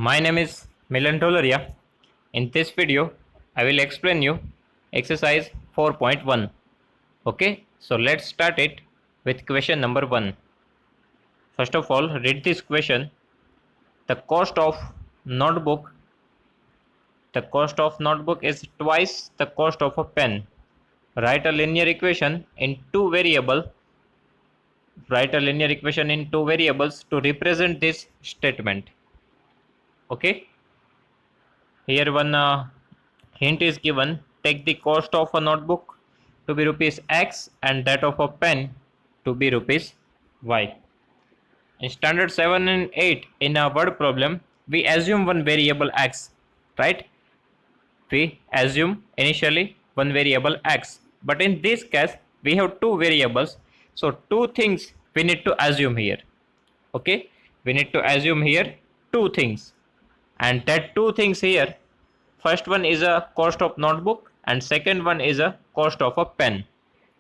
My name is Milan Tolaria. In this video, I will explain you exercise 4.1. Okay, so let's start it with question number 1. First of all, read this question. The cost of notebook is twice the cost of a pen. Write a linear equation in two variables to represent this statement. Okay, here one hint is given. Take the cost of a notebook to be rupees X and that of a pen to be rupees Y. In standard 7 and 8 in a word problem, we assume one variable X, right? We assume initially one variable X. But in this case, we have two variables. So two things we need to assume here. Okay, we need to assume here two things. And that two things here, first one is a cost of notebook and second one is a cost of a pen.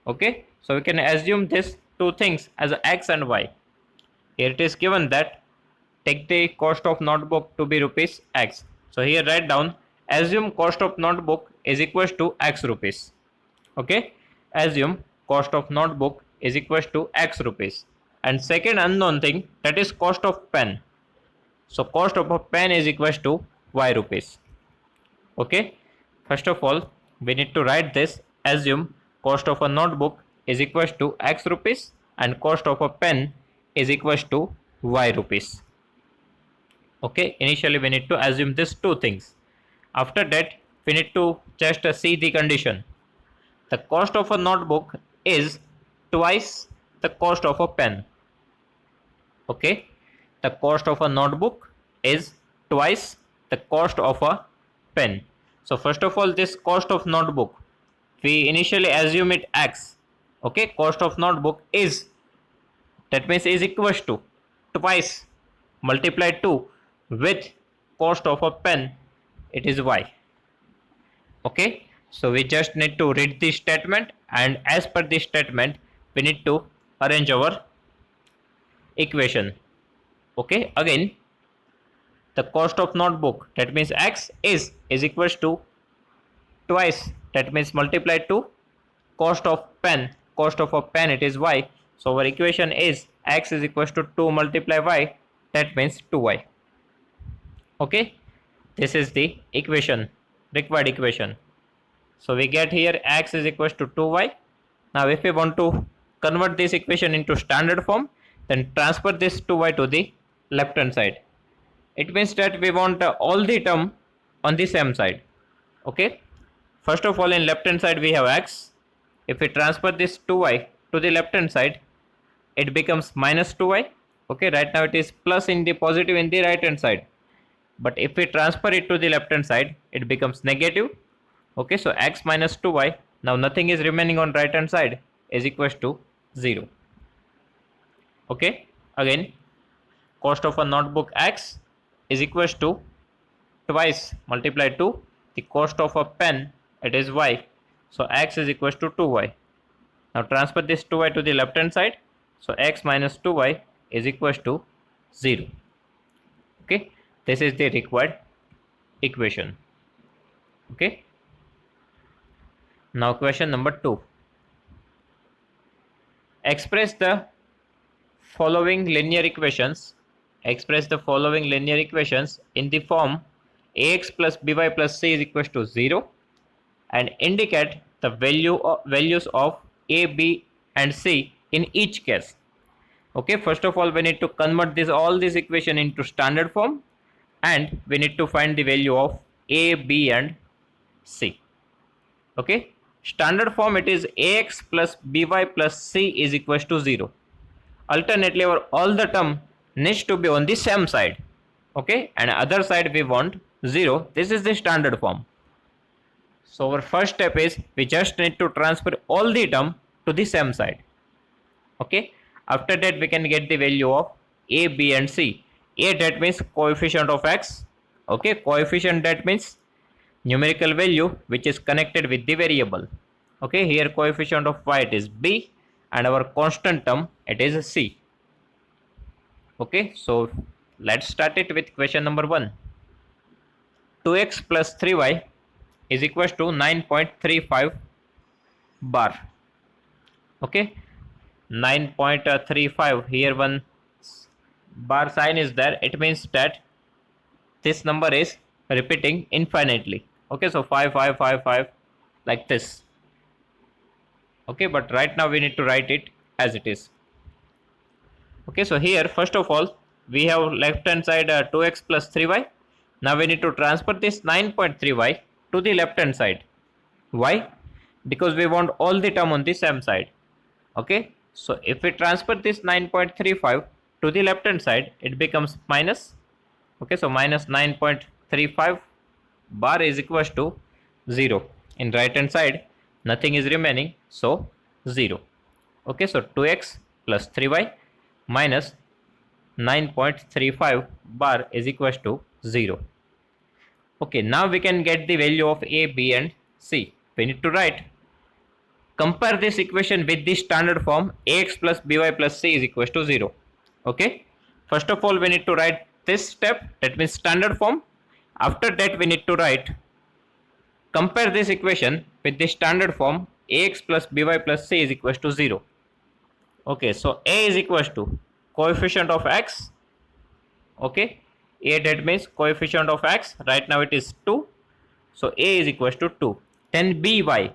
Okay, so we can assume this two things as a X and Y. Here it is given that take the cost of notebook to be rupees X. So here write down assume cost of notebook is equals to X rupees. Okay, assume cost of notebook is equals to X rupees. And second unknown thing, that is cost of pen. So cost of a pen is equals to Y rupees. Okay, first of all we need to write this. Assume cost of a notebook is equals to X rupees and cost of a pen is equals to Y rupees. Okay, initially we need to assume these two things. After that we need to just see the condition. The cost of a notebook is twice the cost of a pen. Okay, the cost of a notebook is twice the cost of a pen. So first of all, this cost of notebook, we initially assume it X. Okay, cost of notebook is, that means is equals to twice multiplied 2 with cost of a pen, it is Y. Okay, so we just need to read this statement, and as per this statement we need to arrange our equation. Okay, again the cost of notebook, that means X is equals to twice, that means multiply to cost of pen, cost of a pen it is Y. So our equation is X is equals to 2 multiply Y, that means 2Y. Okay, this is the equation, required equation. So we get here X is equals to 2Y. Now if we want to convert this equation into standard form, then transfer this 2Y to the left hand side. It means that we want all the term on the same side. Okay, first of all in left hand side we have X. If we transfer this 2Y to the left hand side, it becomes minus 2Y. Okay, right now it is plus in the positive in the right hand side, but if we transfer it to the left hand side, it becomes negative. Okay, so X minus 2Y, now nothing is remaining on right hand side, is equals to 0. Okay, again cost of a notebook X is equals to twice multiplied to the cost of a pen, it is Y. So X is equals to 2Y. Now transfer this 2Y to the left hand side, so X minus 2Y is equals to 0. Okay, this is the required equation. Okay, now question number 2. Express the following linear equations in the form ax plus by plus c is equals to 0, and indicate the values of a, b and c in each case. Okay, first of all we need to convert all this equation into standard form, and we need to find the value of a, b and c. Okay, standard form it is ax plus by plus c is equals to 0. Alternately all the term needs to be on the same side. Okay, and other side we want 0. This is the standard form. So our first step is we just need to transfer all the term to the same side. Okay, after that we can get the value of a, b and c. A, that means coefficient of x. Okay, coefficient, that means numerical value which is connected with the variable. Okay, here coefficient of y it is b, and our constant term it is c. Okay, so let's start it with question number 1. 2x plus 3y is equals to 9.35 bar. Okay, 9.35, here one bar sign is there, it means that this number is repeating infinitely. Okay, so 5 5 5 5 like this. Okay, but right now we need to write it as it is. Okay, so here first of all we have left hand side 2x plus 3y. Now we need to transfer this 9.3y to the left hand side. Why? Because we want all the term on the same side. Okay, so if we transfer this 9.35 to the left hand side, it becomes minus. Okay, so minus 9.35 bar is equals to 0. In right hand side nothing is remaining, so 0. Okay, so 2x plus 3y minus 9.35 bar is equals to 0. Okay, now we can get the value of a, b and c. We need to write, compare this equation with the standard form ax plus by plus c is equals to 0. Okay, first of all we need to write this step, that means standard form. After that we need to write, compare this equation with the standard form ax plus by plus c is equals to 0. Okay, so a is equals to coefficient of x. Okay, a, that means coefficient of x, right now it is 2, so a is equals to 2. Then by,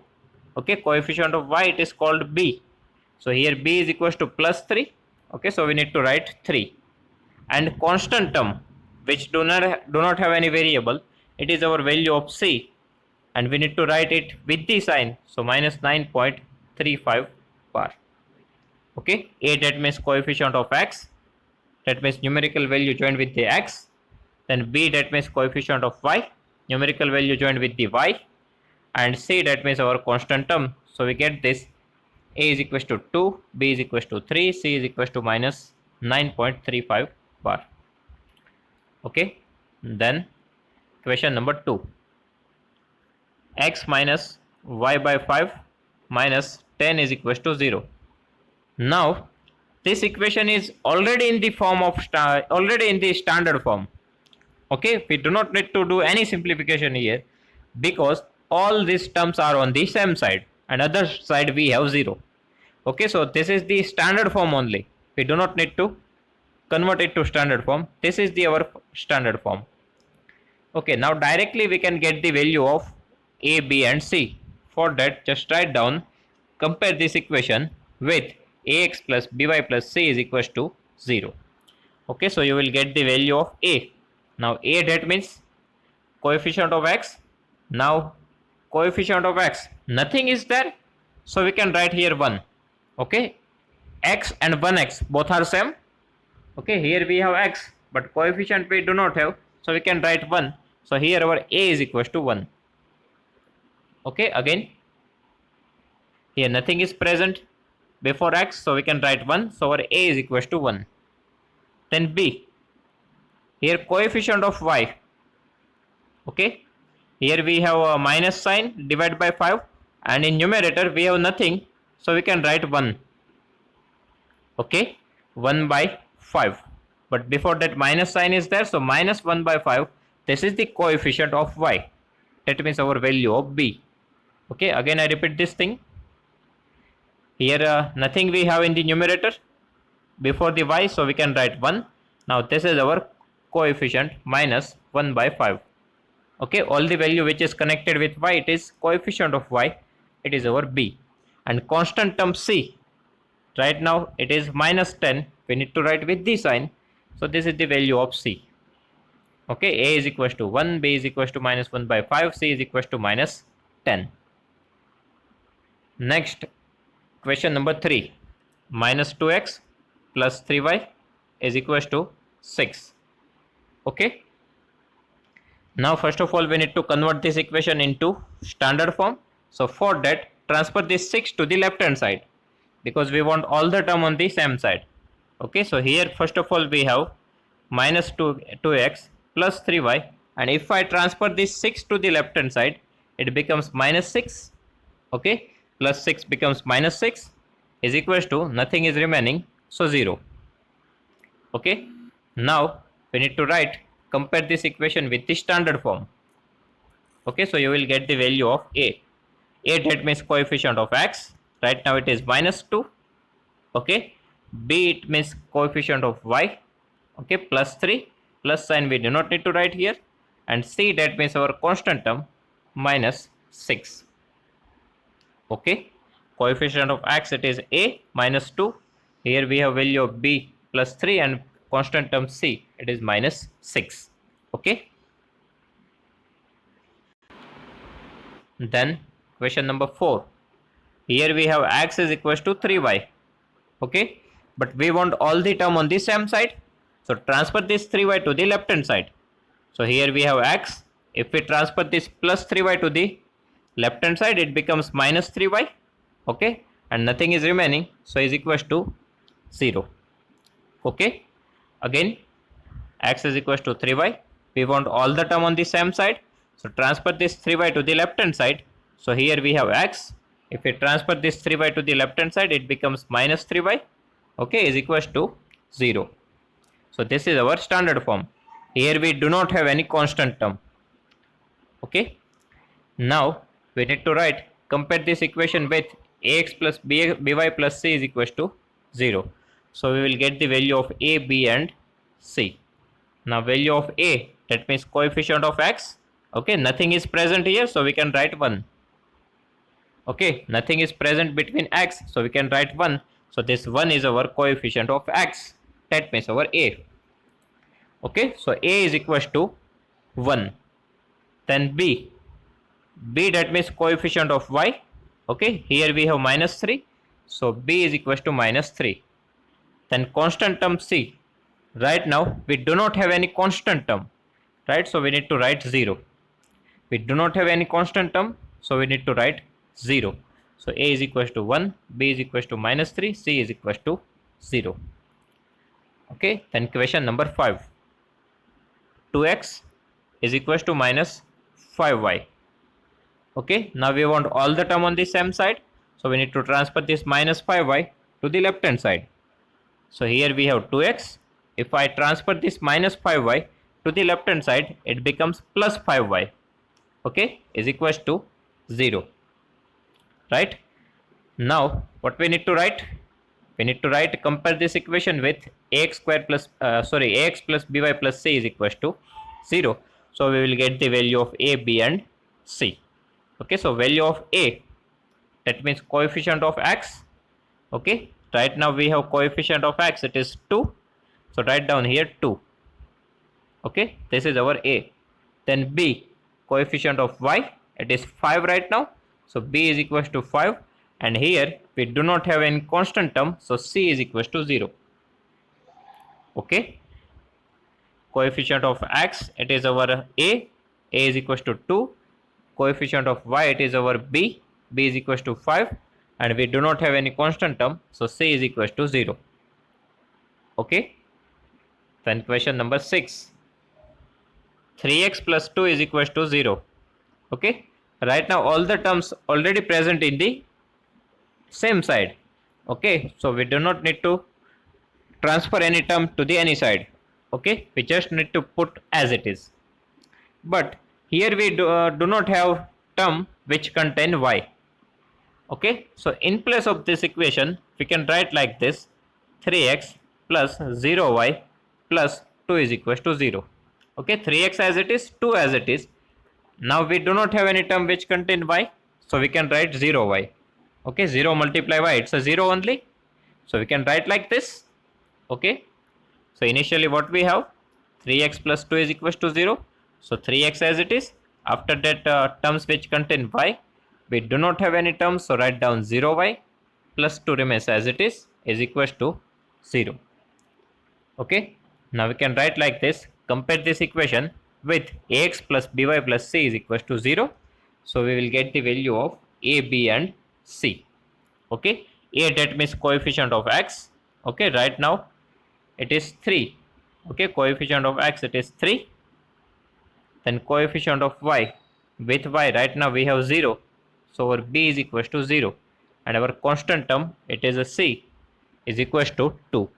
okay, coefficient of y, it is called b, so here b is equals to plus 3. Okay, so we need to write 3. And constant term which do not have any variable, it is our value of c, and we need to write it with the sign, so minus 9.35 bar. Okay, a, that means coefficient of x, that means numerical value joined with the x. Then b, that means coefficient of y, numerical value joined with the y. And c, that means our constant term, so we get this, a is equals to 2, b is equals to 3, c is equals to minus 9.35 bar. Okay, then question number 2, x minus y by 5 minus 10 is equals to 0. Now this equation is already in the form of already in the standard form. Okay, we do not need to do any simplification here, because all these terms are on the same side and other side we have 0. Okay, so this is the standard form only, we do not need to convert it to standard form. This is the our standard form. Okay, now directly we can get the value of a, b and c. For that, just write down, compare this equation with ax plus by plus c is equals to 0. Okay, so you will get the value of a. Now a, that means coefficient of x. Now coefficient of x, nothing is there, so we can write here 1. Okay, x and 1x both are same. Okay, here we have x, but coefficient we do not have, so we can write 1. So here our a is equals to 1. Okay, again here nothing is present before x, so we can write 1, so our a is equals to 1. Then b, here coefficient of y. Okay, here we have a minus sign, divided by 5, and in numerator we have nothing, so we can write 1. Okay, 1 by 5, but before that minus sign is there, so minus 1 by 5, this is the coefficient of y, that means our value of b. Okay, again I repeat this thing, here nothing we have in the numerator before the y, so we can write 1. Now this is our coefficient minus 1 by 5. Okay, all the value which is connected with y, it is coefficient of y, it is our b. And constant term c, right now it is minus 10, we need to write with the sign, so this is the value of c. Okay, a is equals to 1, b is equals to minus 1 by 5, c is equals to minus 10. Next, question number 3, minus 2x plus 3y is equals to 6. Okay, now first of all we need to convert this equation into standard form. So for that, transfer this 6 to the left hand side, because we want all the term on the same side. Okay, so here first of all we have minus 2x plus 3y, and if I transfer this 6 to the left hand side, it becomes minus 6. Okay, plus 6 becomes minus 6 is equals to, nothing is remaining, so 0. Okay, now we need to write, compare this equation with the standard form. Okay, so you will get the value of a. That means coefficient of x. Right now it is -2. Okay, b it means coefficient of y. Okay, +3, plus sign we do not need to write here, and c that means our constant term -6. Okay, coefficient of x it is a -2. Here we have value of b +3 and constant term c it is -6. Okay, then question number 4. Here we have x is equals to 3y. Okay, but we want all the term on the same side, so transfer this 3y to the left hand side. So here we have x. If we transfer this plus 3y to the left hand side, it becomes minus 3y. Okay, and nothing is remaining, so is equals to 0. Okay, again x is equals to 3y. We want all the term on the same side, so transfer this 3y to the left hand side. So here we have x. If we transfer this 3y to the left hand side, it becomes minus 3y. Okay, is equals to 0. So this is our standard form. Here we do not have any constant term. Okay, now we need to write, compare this equation with ax plus by plus c is equals to 0. So we will get the value of a, b and c. Now value of a, that means coefficient of x. Okay, nothing is present here, so we can write 1. Okay, nothing is present between x, so we can write 1. So this 1 is our coefficient of x, that means our a. Okay, so a is equals to 1. Then b that means coefficient of y. Okay, here we have -3, so b is equals to -3. Then constant term c. Right now we do not have any constant term, right? So we need to write 0. We do not have any constant term, so we need to write 0. So a is equals to 1, b is equals to -3, c is equals to 0. Okay, then question number 5. 2x is equals to -5y. Okay, now we want all the term on the same side, so we need to transfer this -5y to the left hand side. So here we have 2x. If I transfer this -5y to the left hand side, it becomes +5y. Okay, is equals to 0. Right? Now what we need to write? We need to write, compare this equation with ax plus by plus c is equals to 0. So we will get the value of a, b and c. Okay, so value of a, that means coefficient of x. Okay, right now we have coefficient of x, it is 2. So write down here 2. Okay, this is our a. Then b, coefficient of y, it is 5 right now. So b is equals to 5. And here we do not have any constant term, so c is equals to 0. Okay, coefficient of x, it is our a is equals to 2. Coefficient of y, it is our b is equals to 5, and we do not have any constant term, so c is equals to 0. Okay, then question number 6. 3x plus 2 is equals to 0. Okay, right now all the terms already present in the same side. Okay, so we do not need to transfer any term to the any side. Okay, we just need to put as it is. But here we do not have term which contain y. Okay, so in place of this equation we can write like this: 3x plus 0y plus 2 is equals to 0. Okay, 3x as it is, 2 as it is. Now we do not have any term which contain y, so we can write 0y. Okay, 0 multiply y, it's a 0 only, so we can write like this. Okay, so initially what we have, 3x plus 2 is equals to 0, so 3x as it is. After that terms which contain y, we do not have any terms, so write down 0y plus 2 remains as it is equals to 0. Okay, now we can write like this, compare this equation with ax plus by plus c is equals to 0. So we will get the value of a, b and c. Okay, a, that means coefficient of x. Okay, right now it is 3. Okay, coefficient of x, it is 3. Then coefficient of y, with y right now we have 0, so our b is equals to 0, and our constant term, it is a c, is equals to 2.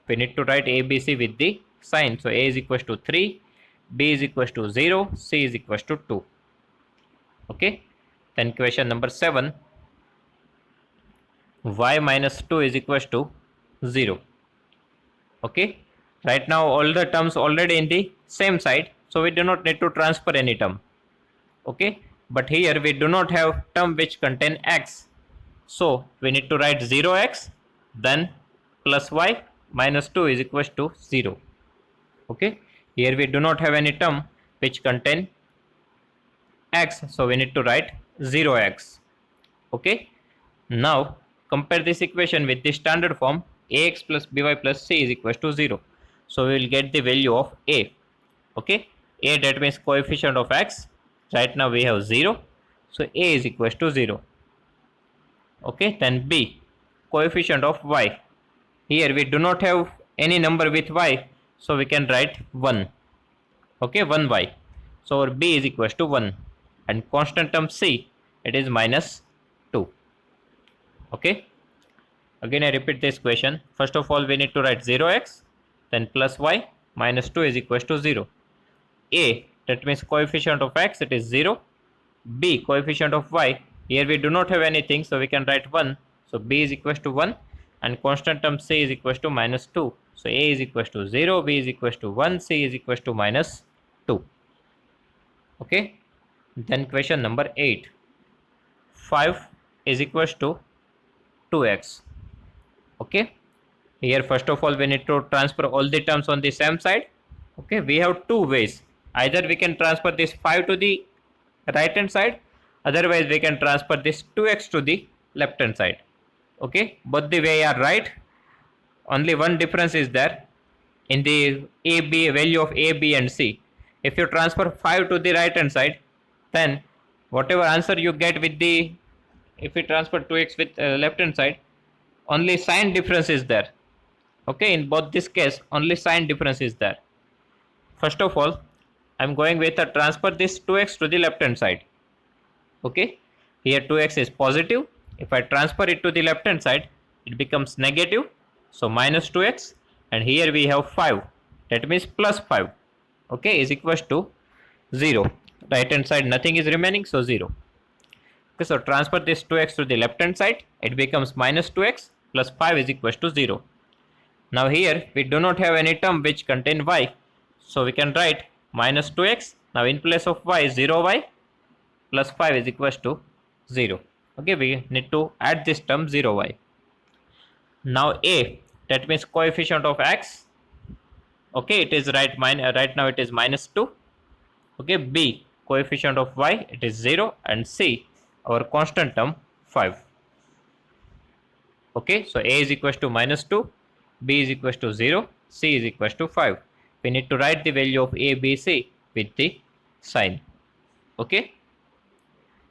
We need to write a, b, c with the sign. So a is equals to 3, b is equals to 0, c is equals to 2. Okay, then question number 7, y minus 2 is equals to 0. Okay, right now all the terms already in the same side, so we do not need to transfer any term. Okay, but here we do not have term which contain x, so we need to write 0x, then plus y minus 2 is equals to 0. Okay, here we do not have any term which contain x, so we need to write 0x. Okay, now compare this equation with the standard form ax plus by plus c is equals to 0. So we will get the value of a. Okay, a, that means coefficient of x. Right now we have 0, so a is equals to 0. Okay, then b, coefficient of y. Here we do not have any number with y, so we can write 1. Okay, 1y. So our b is equals to 1, and constant term c, it is minus 2. Okay, again I repeat this question. First of all we need to write 0x, then plus y minus 2 is equals to 0. A, that means coefficient of x, it is 0. B, coefficient of y, here we do not have anything, so we can write 1. So b is equals to 1, and constant term c is equals to minus 2. So a is equals to 0, b is equals to 1, c is equals to minus 2. Okay, then question number 8, 5 is equals to 2x. Okay, here first of all we need to transfer all the terms on the same side. Okay, we have two ways. Either we can transfer this 5 to the right hand side, otherwise we can transfer this 2x to the left hand side. Okay, both the way are right, only one difference is there in the a b value of a, b and c. If you transfer 5 to the right hand side, then whatever answer you get with the, if we transfer 2x with left hand side, only sign difference is there. Okay, in both this case only sign difference is there. First of all, I'm going with a transfer this 2x to the left hand side. Okay, here 2x is positive. If I transfer it to the left hand side, it becomes negative, so minus 2x, and here we have 5, that means plus 5. Okay, is equals to 0. Right hand side nothing is remaining, so 0. Okay, so transfer this 2x to the left hand side, it becomes minus 2x plus 5 is equals to 0. Now here we do not have any term which contain y, so we can write minus 2x. Now in place of y, 0y plus 5 is equals to 0. Okay, we need to add this term 0y. Now a, that means coefficient of x. Okay, it is right now it is minus 2. Okay, b, coefficient of y, it is 0, and c, our constant term 5. Okay, so a is equals to minus 2, b is equals to 0, c is equals to 5. We need to write the value of a, b, c with the sign. Okay,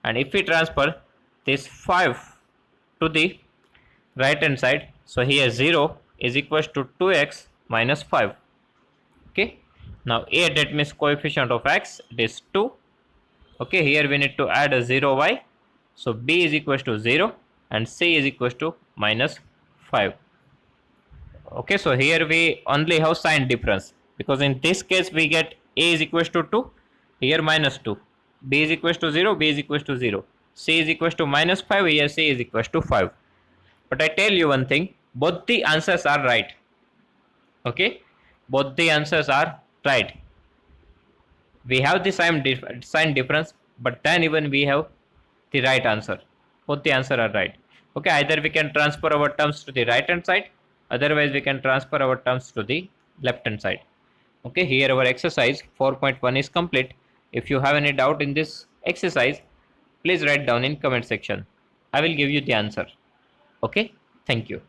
and if we transfer this 5 to the right hand side, so here 0 is equals to 2x minus 5. Okay, now a, that means coefficient of x, it is 2. Okay, here we need to add a 0y, so b is equals to 0 and c is equals to minus 5. Okay, so here we only have sign difference, because in this case we get a is equals to 2, here minus 2, b is equals to 0, b is equals to 0, c is equals to minus 5, here c is equals to 5. But I tell you one thing, both the answers are right. Okay, both the answers are right. We have the sign difference, but then even we have the right answer. Both the answer are right. Okay, either we can transfer our terms to the right hand side, otherwise we can transfer our terms to the left hand side. Okay, here our exercise 4.1 is complete. If you have any doubt in this exercise, please write down in comment section. I will give you the answer. Okay, thank you.